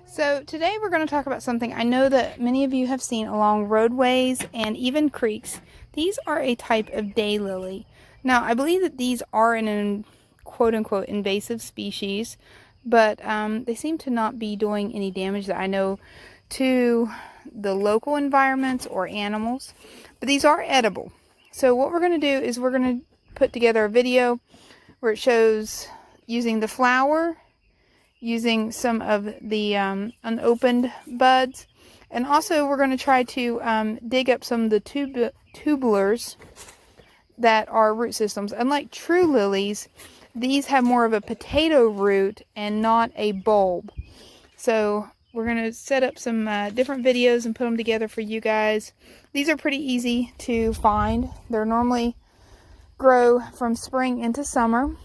So today we're going to talk about something I know that many of you have seen along roadways and even creeks. These are a type of daylily. Now, I believe that these are an quote-unquote invasive species, but they seem to not be doing any damage that I know to the local environments or animals. But these are edible. So what we're going to do is we're going to put together a video where it shows using the flower, using some of the unopened buds, and also we're going to try to dig up some of the tubulars that are root systems. Unlike true lilies, these have more of a potato root and not a bulb. So we're going to set up some different videos and put them together for you guys. These are pretty easy to find. They're normally grow from spring into summer.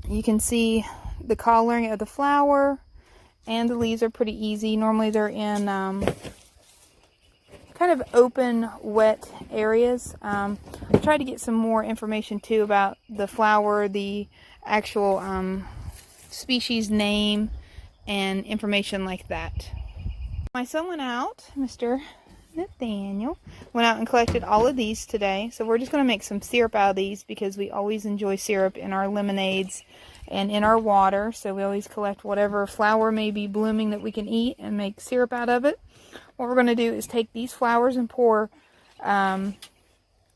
You can see the coloring of the flower, and the leaves are pretty easy. Normally they're in kind of open, wet areas. I tried to get some more information too about the flower, the actual species name, and information like that. My son went out, Mr. Nathaniel, went out and collected all of these today. So we're just going to make some syrup out of these because we always enjoy syrup in our lemonades and in our water. So we always collect whatever flower may be blooming that we can eat and make syrup out of it. What we're going to do is take these flowers and pour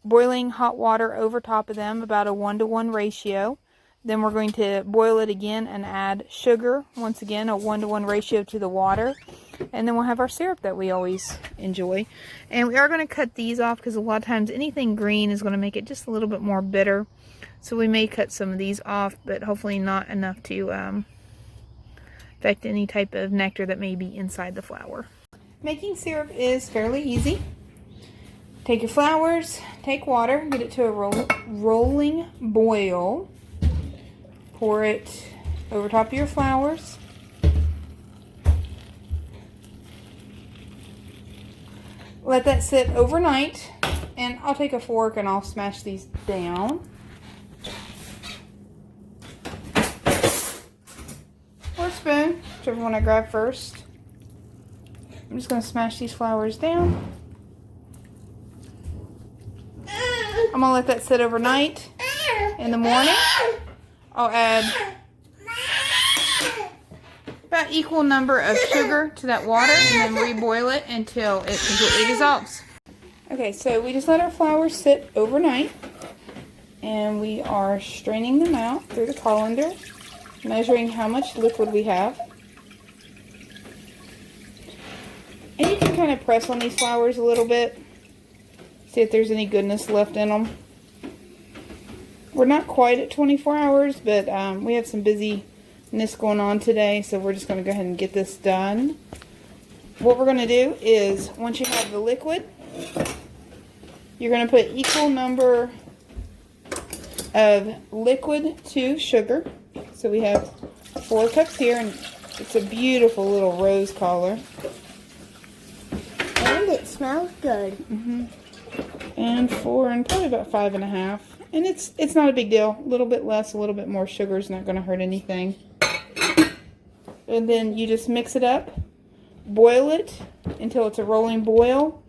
boiling hot water over top of them, about a 1-to-1 ratio. Then we're going to boil it again and add sugar, once again a 1-to-1 ratio to the water. And then we'll have our syrup that we always enjoy. And we are going to cut these off because a lot of times anything green is going to make it just a little bit more bitter. So we may cut some of these off, but hopefully not enough to affect any type of nectar that may be inside the flower. Making syrup is fairly easy. Take your flowers, take water, get it to a rolling boil. Pour it over top of your flowers. Let that sit overnight, and I'll take a fork and I'll smash these down. Or a spoon, whichever one I grab first. I'm just going to smash these flowers down. I'm going to let that sit overnight. In the morning, I'll add about equal number of sugar to that water and then reboil it until it completely dissolves. Okay, so we just let our flowers sit overnight, and we are straining them out through the colander, measuring how much liquid we have. And you can kind of press on these flowers a little bit, see if there's any goodness left in them. We're not quite at 24 hours, but we have some busyness going on today, so we're just going to go ahead and get this done. What we're going to do is, once you have the liquid, you're going to put equal number of liquid to sugar. So we have 4 cups here, and it's a beautiful little rose color. And it smells good. And 4, and probably about 5.5. And it's not a big deal. A little bit less, a little bit more sugar is not going to hurt anything. And then you just mix it up, boil it until it's a rolling boil.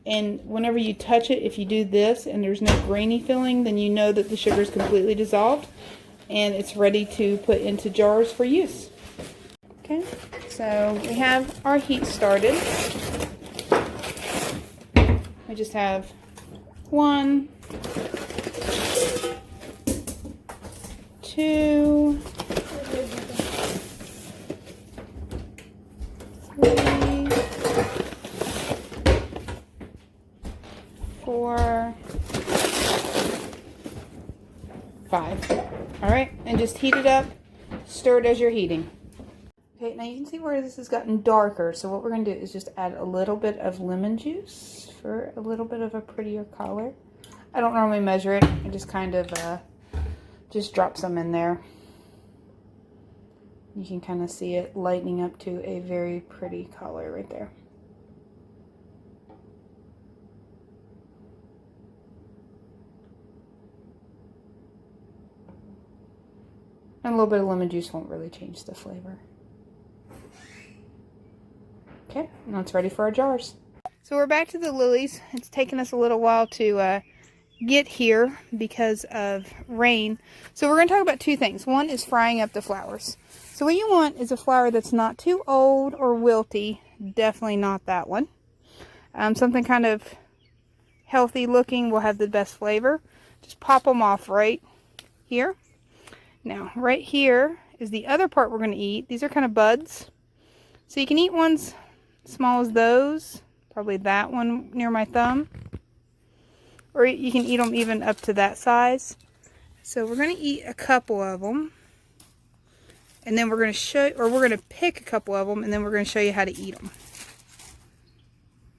And whenever you touch it, if you do this and there's no grainy feeling, then you know that the sugar is completely dissolved and it's ready to put into jars for use. Okay, so we have our heat started. We just have 1, 2, 3, 4, 5. All right, and just heat it up. Stir it as you're heating. Okay, now you can see where this has gotten darker. So what we're going to do is just add a little bit of lemon juice for a little bit of a prettier color. I don't normally measure it. I just kind of just drop some in there. You can kind of see it lightening up to a very pretty color right there. And a little bit of lemon juice won't really change the flavor. Okay, now it's ready for our jars. So we're back to the lilies. It's taken us a little while to get here because of rain. So we're going to talk about two things. One is frying up the flowers. So what you want is a flower that's not too old or wilty. Definitely not that one. Something kind of healthy looking will have the best flavor. Just pop them off right here. Now right here is the other part we're going to eat. These are kind of buds. So you can eat ones as small as those. Probably that one near my thumb. Or you can eat them even up to that size. So we're going to eat a couple of them. And then we're going to show, or we're going to pick a couple of them, and then we're going to show you how to eat them.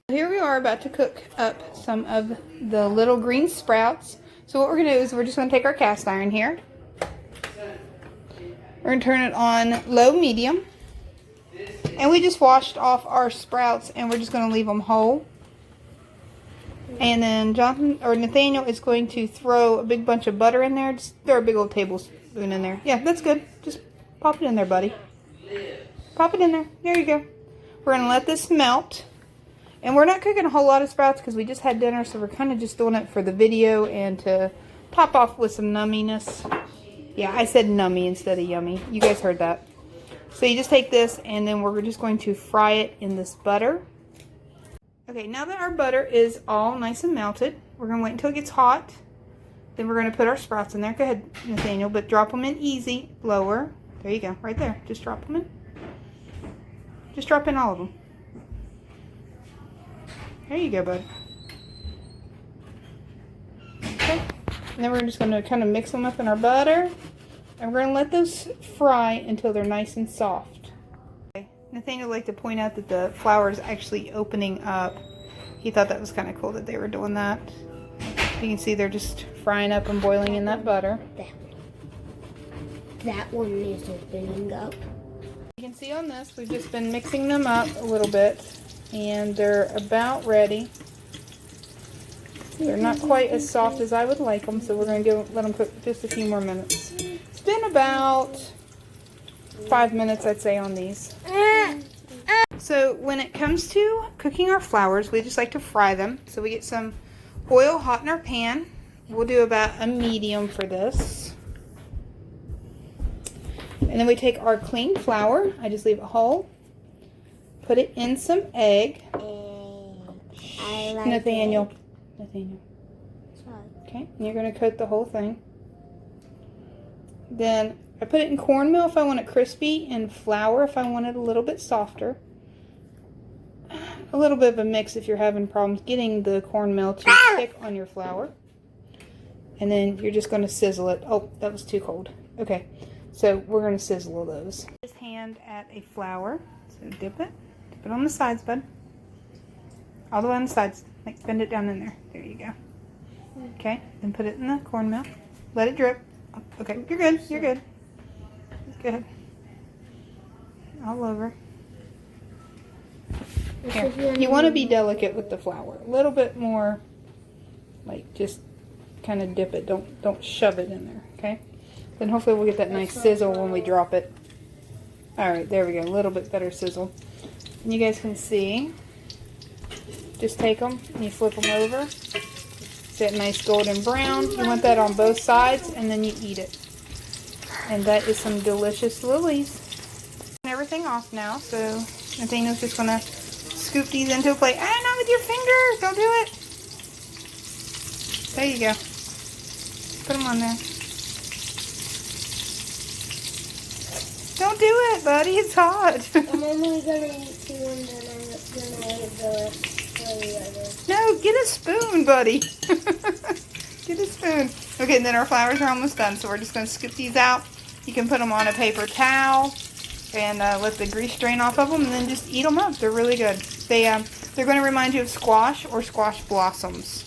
Here we are about to cook up some of the little green sprouts. So what we're going to do is we're just going to take our cast iron here. We're going to turn it on low medium. And we just washed off our sprouts, and we're just going to leave them whole. And then Nathaniel is going to throw a big bunch of butter in there. Just throw a big old tablespoon in there. Yeah, that's good. Just pop it in there, buddy. Pop it in there. There you go. We're going to let this melt. And we're not cooking a whole lot of sprouts because we just had dinner, so we're kind of just doing it for the video and to top off with some numminess. Yeah, I said nummy instead of yummy. You guys heard that. So you just take this, and then we're just going to fry it in this butter. Okay, now that our butter is all nice and melted, we're going to wait until it gets hot. Then we're going to put our sprouts in there. Go ahead, Nathaniel, but drop them in easy, lower. There you go, right there. Just drop them in. Just drop in all of them. There you go, bud. Okay, and then we're just going to kind of mix them up in our butter. And we're going to let those fry until they're nice and soft. Okay. Nathaniel would like to point out that the flower is actually opening up. He thought that was kind of cool that they were doing that. You can see they're just frying up and boiling in that butter. That one is opening up. You can see on this, we've just been mixing them up a little bit. And they're about ready. They're not quite as soft as I would like them, so we're going to let them cook just a few more minutes. It's been about 5 minutes, I'd say, on these. So when it comes to cooking our flowers, we just like to fry them. So we get some oil hot in our pan. We'll do about a medium for this. And then we take our clean flour. I just leave it whole. Put it in some egg. I like Nathaniel. egg. Nathaniel. Sorry. Okay, and you're going to coat the whole thing. Then I put it in cornmeal if I want it crispy, and flour if I want it a little bit softer. A little bit of a mix if you're having problems getting the cornmeal to stick on your flour. And then you're just going to sizzle it. Oh, that was too cold. Okay, so we're going to sizzle those. Just hand at a flour. So dip it. Dip it on the sides, bud. All the way on the sides. Like bend it down in there. There you go. Okay, then put it in the cornmeal. Let it drip. Okay, you're good. You're good. Good. All over. Here. You want to be delicate with the flour. A little bit more, like just kind of dip it. Don't shove it in there. Okay. Then hopefully we'll get that nice sizzle when we drop it. All right, there we go. A little bit better sizzle. And you guys can see. Just take them and you flip them over. See that nice golden brown. You want that on both sides, and then you eat it. And that is some delicious lilies. Everything off now, so Nathaniel's just gonna scoop these into a plate. Ah, not with your fingers! Don't do it! There you go. Put them on there. Don't do it, buddy. It's hot. I'm only gonna eat two, and then I'm gonna eat the other. No, get a spoon, buddy. Get a spoon. Okay, and then our flowers are almost done, so we're just gonna scoop these out. You can put them on a paper towel and let the grease drain off of them, and then just eat them up. They're really good. They're going to remind you of squash or squash blossoms.